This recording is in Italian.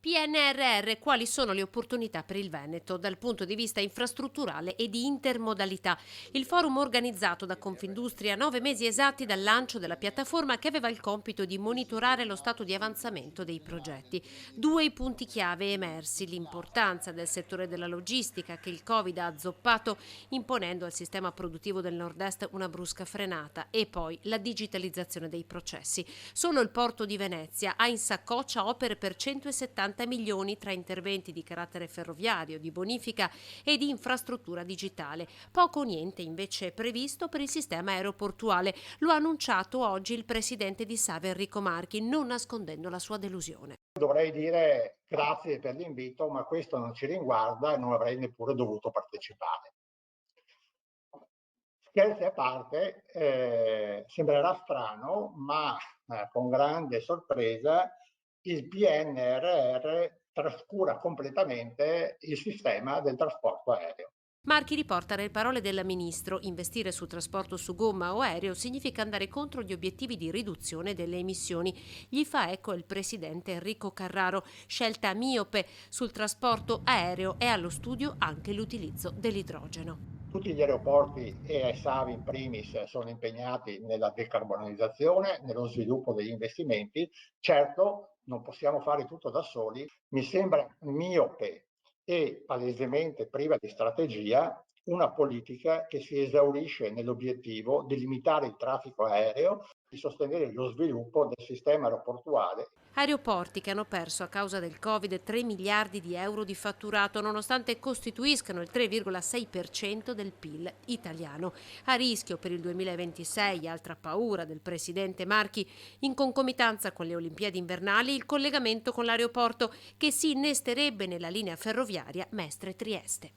PNRR, quali sono le opportunità per il Veneto dal punto di vista infrastrutturale e di intermodalità? Il forum organizzato da Confindustria a 9 mesi esatti dal lancio della piattaforma che aveva il compito di monitorare lo stato di avanzamento dei progetti. Due i punti chiave emersi: l'importanza del settore della logistica che il Covid ha azzoppato imponendo al sistema produttivo del nord-est una brusca frenata, e poi la digitalizzazione dei processi. Solo il porto di Venezia ha in saccoccia opere per 170 milioni tra interventi di carattere ferroviario, di bonifica e di infrastruttura digitale. Poco o niente invece è previsto per il sistema aeroportuale. Lo ha annunciato oggi il presidente di Save Enrico Marchi, non nascondendo la sua delusione. Dovrei dire grazie per l'invito, ma questo non ci riguarda e non avrei neppure dovuto partecipare. Scherzi a parte, sembrerà strano, ma con grande sorpresa il PNRR trascura completamente il sistema del trasporto aereo. Marchi riporta le parole del ministro: investire sul trasporto su gomma o aereo significa andare contro gli obiettivi di riduzione delle emissioni. Gli fa eco il presidente Enrico Carraro: scelta miope sul trasporto aereo, e allo studio anche l'utilizzo dell'idrogeno. Tutti gli aeroporti e Savi in primis sono impegnati nella decarbonizzazione, nello sviluppo degli investimenti. Certo, non possiamo fare tutto da soli. Mi sembra miope e palesemente priva di strategia una politica che si esaurisce nell'obiettivo di limitare il traffico aereo, di sostenere lo sviluppo del sistema aeroportuale. Aeroporti che hanno perso a causa del Covid 3 miliardi di euro di fatturato, nonostante costituiscano il 3,6% del PIL italiano. A rischio per il 2026, altra paura del presidente Marchi, in concomitanza con le Olimpiadi invernali, il collegamento con l'aeroporto che si innesterebbe nella linea ferroviaria Mestre-Trieste.